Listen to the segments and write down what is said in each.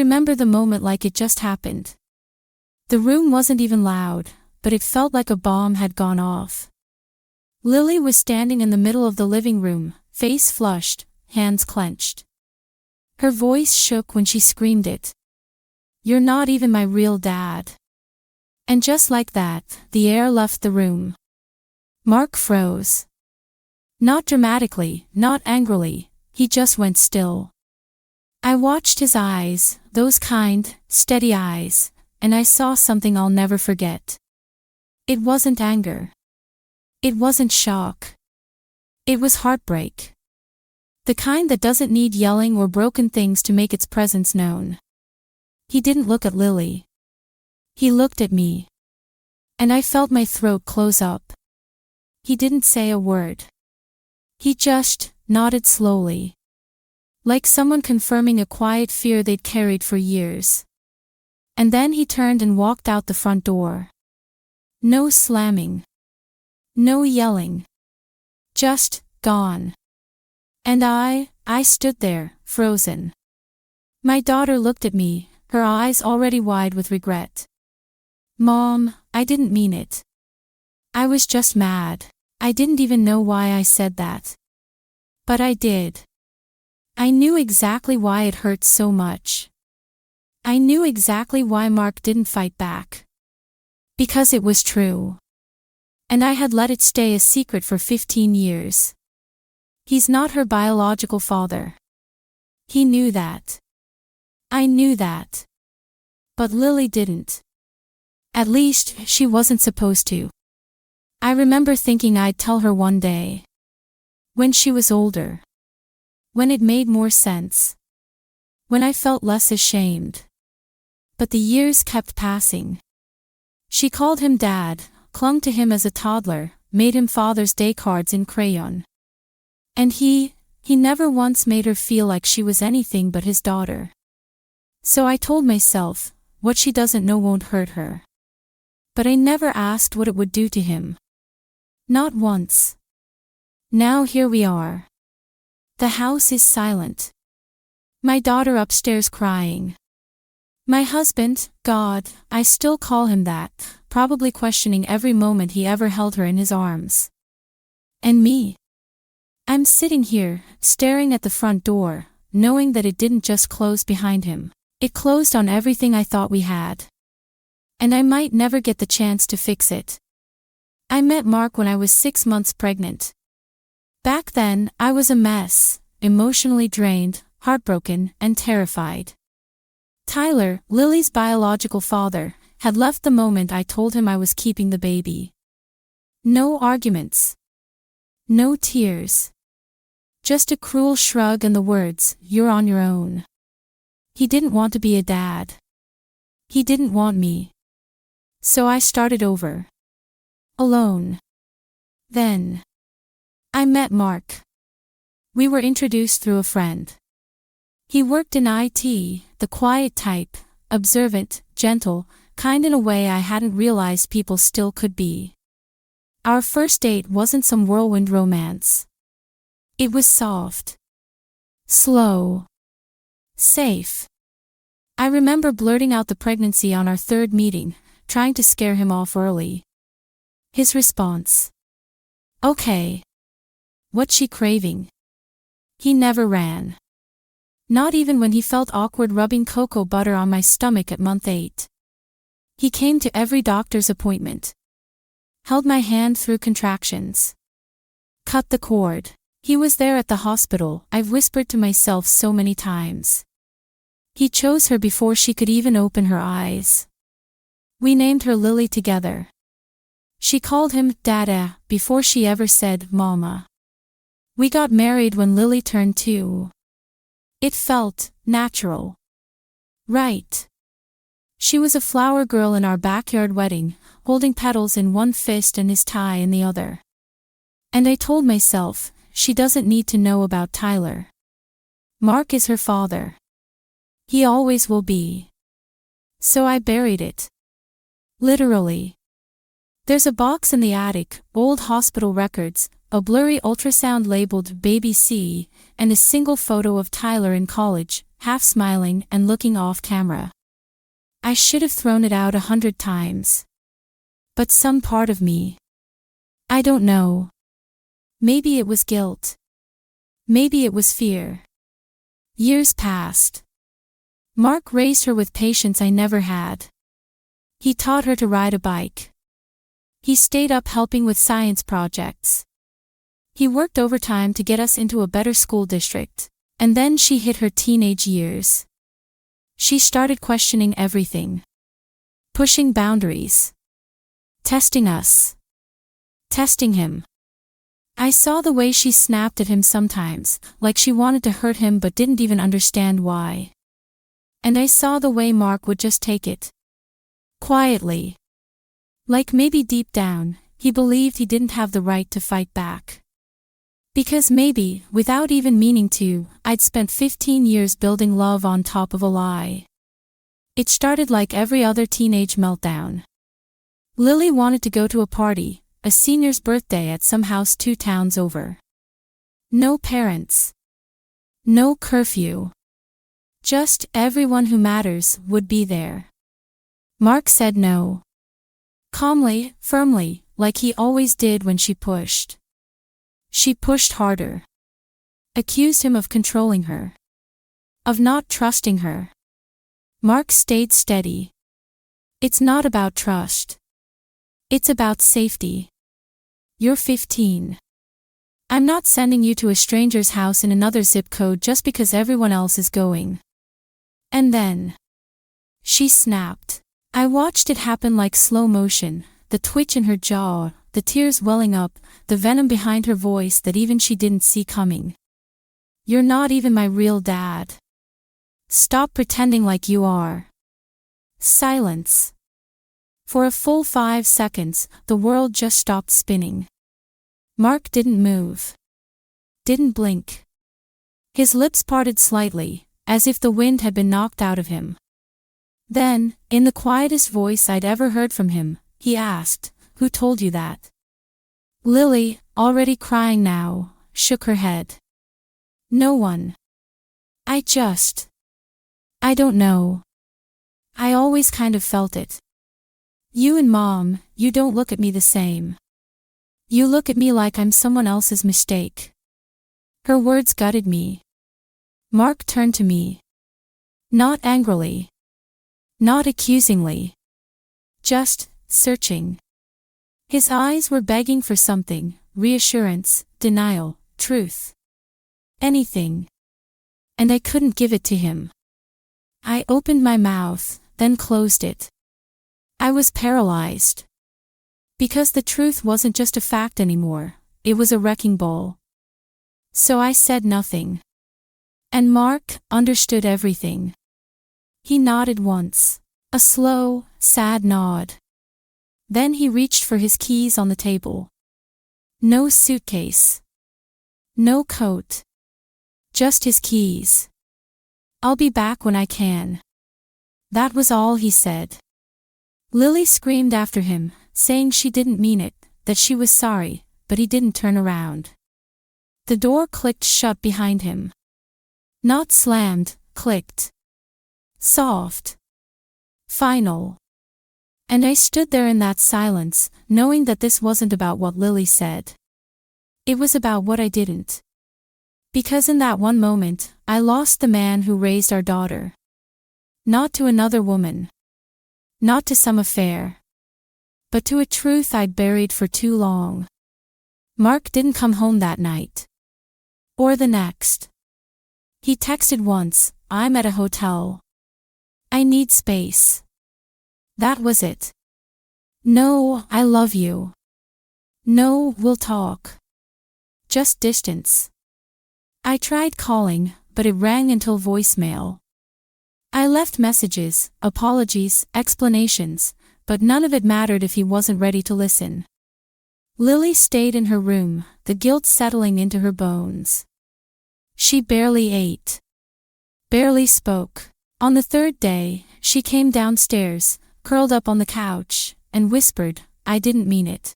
remember the moment like it just happened. The room wasn't even loud, but it felt like a bomb had gone off. Lily was standing in the middle of the living room, face flushed, hands clenched. Her voice shook when she screamed it. "You're not even my real dad." And just like that, the air left the room. Mark froze. Not dramatically, not angrily, he just went still. I watched his eyes, those kind, steady eyes, and I saw something I'll never forget. It wasn't anger. It wasn't shock. It was heartbreak. The kind that doesn't need yelling or broken things to make its presence known. He didn't look at Lily. He looked at me. And I felt my throat close up. He didn't say a word. He just nodded slowly. Like someone confirming a quiet fear they'd carried for years. And then he turned and walked out the front door. No slamming. No yelling. Just gone. And I stood there, frozen. My daughter looked at me, her eyes already wide with regret. "Mom, I didn't mean it. I was just mad. I didn't even know why I said that. But I did. I knew exactly why it hurt so much. I knew exactly why Mark didn't fight back. Because it was true. And I had let it stay a secret for 15 years. He's not her biological father. He knew that. I knew that. But Lily didn't. At least, she wasn't supposed to. I remember thinking I'd tell her one day. When she was older. When it made more sense. When I felt less ashamed. But the years kept passing. She called him Dad, clung to him as a toddler, made him Father's Day cards in crayon. And he never once made her feel like she was anything but his daughter. So I told myself, what she doesn't know won't hurt her. But I never asked what it would do to him. Not once. Now here we are. The house is silent. My daughter upstairs crying. My husband, God, I still call him that, probably questioning every moment he ever held her in his arms. And me. I'm sitting here, staring at the front door, knowing that it didn't just close behind him. It closed on everything I thought we had. And I might never get the chance to fix it. I met Mark when I was 6 months pregnant. Back then, I was a mess, emotionally drained, heartbroken, and terrified. Tyler, Lily's biological father, had left the moment I told him I was keeping the baby. No arguments. No tears. Just a cruel shrug and the words, "You're on your own." He didn't want to be a dad. He didn't want me. So I started over. Alone. Then. I met Mark. We were introduced through a friend. He worked in IT, the quiet type, observant, gentle, kind in a way I hadn't realized people still could be. Our first date wasn't some whirlwind romance. It was soft. Slow. Safe. I remember blurting out the pregnancy on our third meeting, trying to scare him off early. His response. "Okay. What's she craving?" He never ran. Not even when he felt awkward rubbing cocoa butter on my stomach at month 8. He came to every doctor's appointment. Held my hand through contractions. Cut the cord. He was there at the hospital, I've whispered to myself so many times. He chose her before she could even open her eyes. We named her Lily together. She called him Dada before she ever said Mama. We got married when Lily turned 2. It felt natural. Right. She was a flower girl in our backyard wedding, holding petals in one fist and his tie in the other. And I told myself, she doesn't need to know about Tyler. Mark is her father. He always will be. So I buried it. Literally. There's a box in the attic, old hospital records, a blurry ultrasound labeled Baby C, and a single photo of Tyler in college, half smiling and looking off camera. I should have thrown it out 100 times. But some part of me. I don't know. Maybe it was guilt. Maybe it was fear. Years passed. Mark raised her with patience I never had. He taught her to ride a bike. He stayed up helping with science projects. He worked overtime to get us into a better school district. And then she hit her teenage years. She started questioning everything. Pushing boundaries. Testing us. Testing him. I saw the way she snapped at him sometimes, like she wanted to hurt him but didn't even understand why. And I saw the way Mark would just take it. Quietly. Like maybe deep down, he believed he didn't have the right to fight back. Because maybe, without even meaning to, I'd spent 15 years building love on top of a lie. It started like every other teenage meltdown. Lily wanted to go to a party, a senior's birthday at some house 2 towns over. No parents. No curfew. Just everyone who matters would be there. Mark said no. Calmly, firmly, like he always did when she pushed. She pushed harder. Accused him of controlling her. Of not trusting her. Mark stayed steady. It's not about trust. It's about safety. You're 15. I'm not sending you to a stranger's house in another zip code just because everyone else is going. And then. She snapped. I watched it happen like slow motion, the twitch in her jaw, the tears welling up, the venom behind her voice that even she didn't see coming. You're not even my real dad. Stop pretending like you are. Silence. For a full 5 seconds, the world just stopped spinning. Mark didn't move. Didn't blink. His lips parted slightly, as if the wind had been knocked out of him. Then, in the quietest voice I'd ever heard from him, he asked, "Who told you that?" Lily, already crying now, shook her head. No one. I don't know. I always kind of felt it. You and Mom, you don't look at me the same. You look at me like I'm someone else's mistake. Her words gutted me. Mark turned to me. Not angrily. Not accusingly. Just, searching. His eyes were begging for something, reassurance, denial, truth. Anything. And I couldn't give it to him. I opened my mouth, then closed it. I was paralyzed. Because the truth wasn't just a fact anymore, it was a wrecking ball. So I said nothing. And Mark understood everything. He nodded once. A slow, sad nod. Then he reached for his keys on the table. No suitcase. No coat. Just his keys. I'll be back when I can. That was all he said. Lily screamed after him, saying she didn't mean it, that she was sorry, but he didn't turn around. The door clicked shut behind him. Not slammed, clicked. Soft. Final. And I stood there in that silence, knowing that this wasn't about what Lily said. It was about what I didn't. Because in that one moment, I lost the man who raised our daughter. Not to another woman. Not to some affair. But to a truth I'd buried for too long. Mark didn't come home that night. Or the next. He texted once, "I'm at a hotel. I need space." That was it. No, I love you. No, we'll talk. Just distance. I tried calling, but it rang until voicemail. I left messages, apologies, explanations, but none of it mattered if he wasn't ready to listen. Lily stayed in her room, the guilt settling into her bones. She barely ate. Barely spoke. On the 3rd day, she came downstairs, curled up on the couch, and whispered, "I didn't mean it.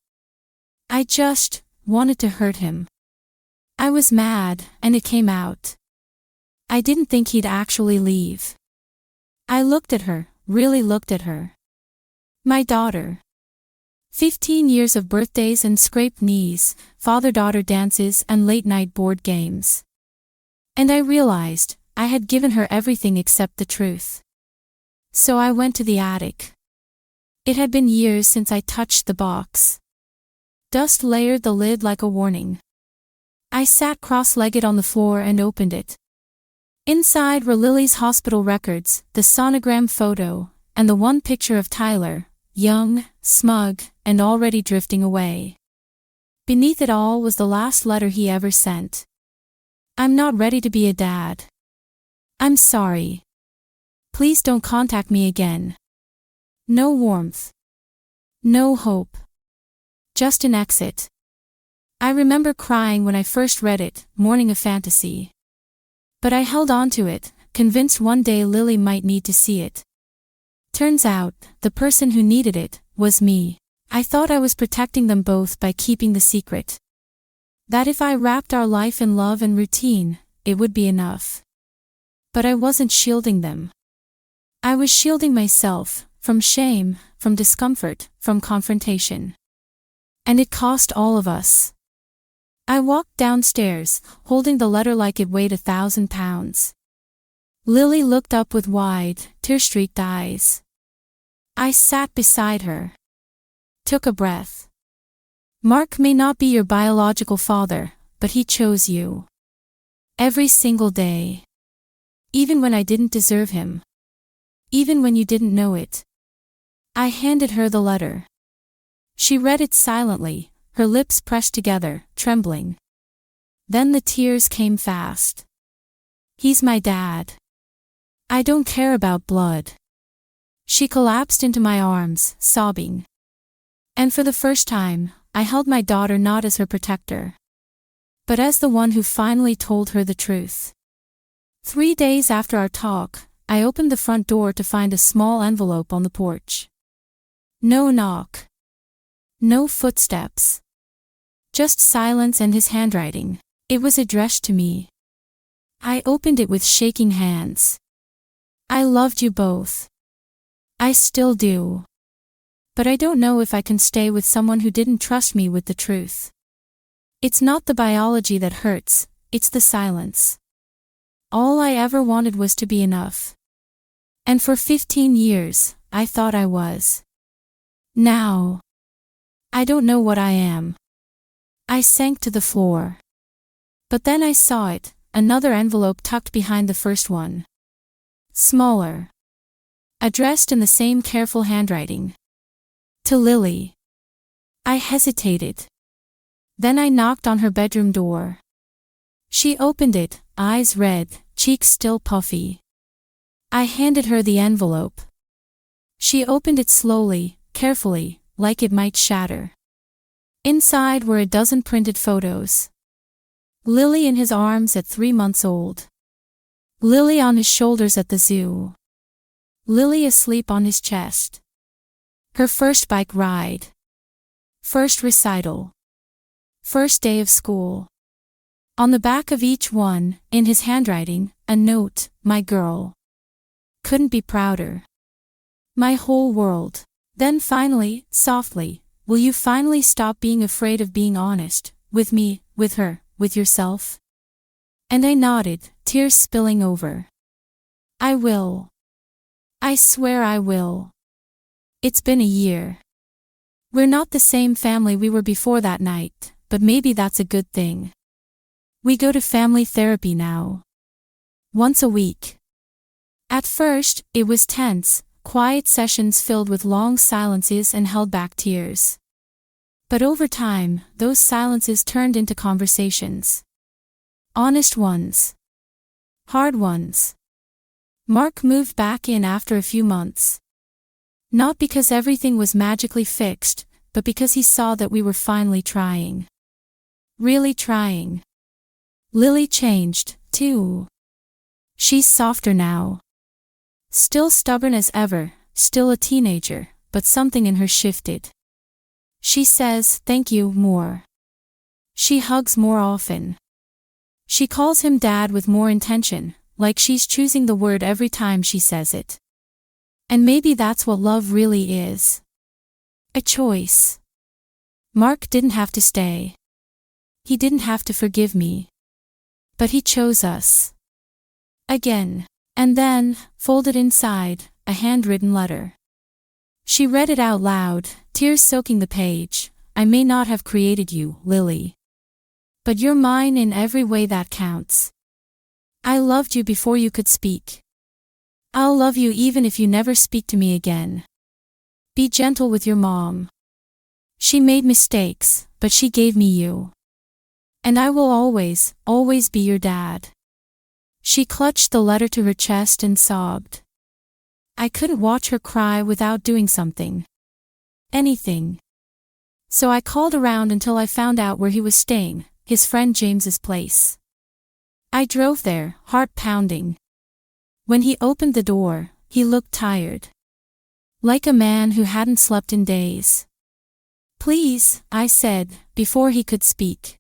I just wanted to hurt him." I was mad, and it came out. I didn't think he'd actually leave. I looked at her, really looked at her. My daughter. 15 years of birthdays and scraped knees, father-daughter dances and late-night board games. And I realized I had given her everything except the truth. So I went to the attic. It had been years since I touched the box. Dust layered the lid like a warning. I sat cross-legged on the floor and opened it. Inside were Lily's hospital records, the sonogram photo, and the one picture of Tyler, young, smug, and already drifting away. Beneath it all was the last letter he ever sent. I'm not ready to be a dad. I'm sorry. Please don't contact me again. No warmth. No hope. Just an exit. I remember crying when I first read it, mourning a fantasy. But I held on to it, convinced one day Lily might need to see it. Turns out, the person who needed it was me. I thought I was protecting them both by keeping the secret. That if I wrapped our life in love and routine, it would be enough. But I wasn't shielding them. I was shielding myself, from shame, from discomfort, from confrontation. And it cost all of us. I walked downstairs, holding the letter like it weighed 1,000 pounds. Lily looked up with wide, tear-streaked eyes. I sat beside her. Took a breath. Mark may not be your biological father, but he chose you. Every single day. Even when I didn't deserve him. Even when you didn't know it. I handed her the letter. She read it silently, her lips pressed together, trembling. Then the tears came fast. He's my dad. I don't care about blood. She collapsed into my arms, sobbing. And for the first time, I held my daughter not as her protector, but as the one who finally told her the truth. 3 days after our talk, I opened the front door to find a small envelope on the porch. No knock. No footsteps. Just silence and his handwriting. It was addressed to me. I opened it with shaking hands. I loved you both. I still do. But I don't know if I can stay with someone who didn't trust me with the truth. It's not the biology that hurts, it's the silence. All I ever wanted was to be enough. And for 15 years, I thought I was. Now, I don't know what I am. I sank to the floor. But then I saw it, another envelope tucked behind the first one. Smaller. Addressed in the same careful handwriting. To Lily. I hesitated. Then I knocked on her bedroom door. She opened it, eyes red, cheeks still puffy. I handed her the envelope. She opened it slowly, carefully, like it might shatter. Inside were a dozen printed photos. Lily in his arms at 3 months old. Lily on his shoulders at the zoo. Lily asleep on his chest. Her first bike ride. First recital. First day of school. On the back of each one, in his handwriting, a note, my girl. Couldn't be prouder. My whole world. Then finally, softly, will you finally stop being afraid of being honest, with me, with her, with yourself? And I nodded, tears spilling over. I will. I swear I will. It's been a year. We're not the same family we were before that night, but maybe that's a good thing. We go to family therapy now. Once a week. At first, it was tense, quiet sessions filled with long silences and held back tears. But over time, those silences turned into conversations. Honest ones. Hard ones. Mark moved back in after a few months. Not because everything was magically fixed, but because he saw that we were finally trying. Really trying. Lily changed, too. She's softer now. Still stubborn as ever, still a teenager, but something in her shifted. She says, thank you, more. She hugs more often. She calls him dad with more intention, like she's choosing the word every time she says it. And maybe that's what love really is. A choice. Mark didn't have to stay. He didn't have to forgive me. But he chose us. Again. And then, folded inside, a handwritten letter. She read it out loud, tears soaking the page. I may not have created you, Lily. But you're mine in every way that counts. I loved you before you could speak. I'll love you even if you never speak to me again. Be gentle with your mom. She made mistakes, but she gave me you. And I will always, always be your dad. She clutched the letter to her chest and sobbed. I couldn't watch her cry without doing something. Anything. So I called around until I found out where he was staying, his friend James's place. I drove there, heart pounding. When he opened the door, he looked tired. Like a man who hadn't slept in days. Please, I said, before he could speak.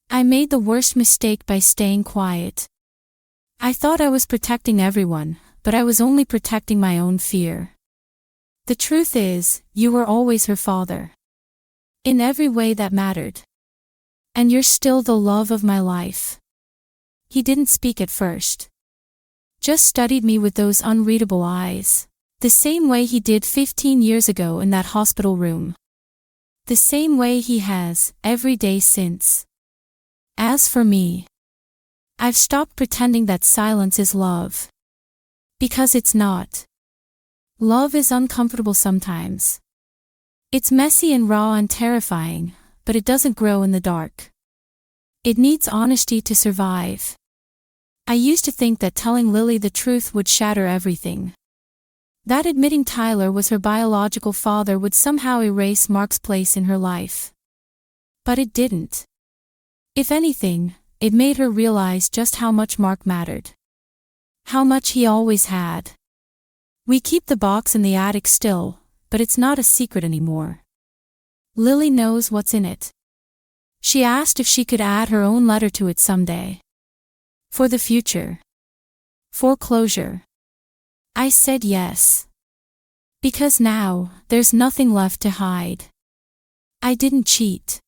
I made the worst mistake by staying quiet. I thought I was protecting everyone, but I was only protecting my own fear. The truth is, you were always her father. In every way that mattered. And you're still the love of my life. He didn't speak at first. Just studied me with those unreadable eyes. The same way he did 15 years ago in that hospital room. The same way he has, every day since. As for me, I've stopped pretending that silence is love. Because it's not. Love is uncomfortable sometimes. It's messy and raw and terrifying, but it doesn't grow in the dark. It needs honesty to survive. I used to think that telling Lily the truth would shatter everything. That admitting Tyler was her biological father would somehow erase Mark's place in her life. But it didn't. If anything, it made her realize just how much Mark mattered. How much he always had. We keep the box in the attic still, but it's not a secret anymore. Lily knows what's in it. She asked if she could add her own letter to it someday. For the future. For closure. I said yes. Because now, there's nothing left to hide. I didn't cheat.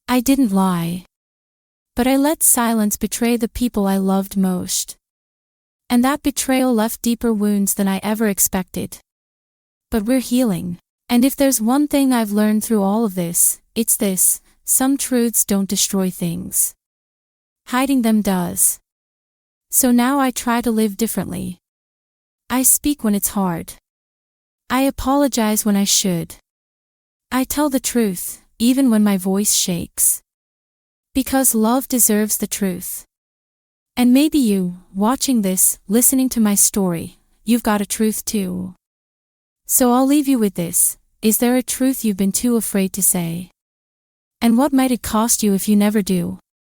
I didn't lie. But I let silence betray the people I loved most. And that betrayal left deeper wounds than I ever expected. But we're healing. And if there's one thing I've learned through all of this, it's this: some truths don't destroy things. Hiding them does. So now I try to live differently. I speak when it's hard. I apologize when I should. I tell the truth, even when my voice shakes. Because love deserves the truth. And maybe you, watching this, listening to my story, you've got a truth too. So I'll leave you with this: is there a truth you've been too afraid to say? And what might it cost you if you never do?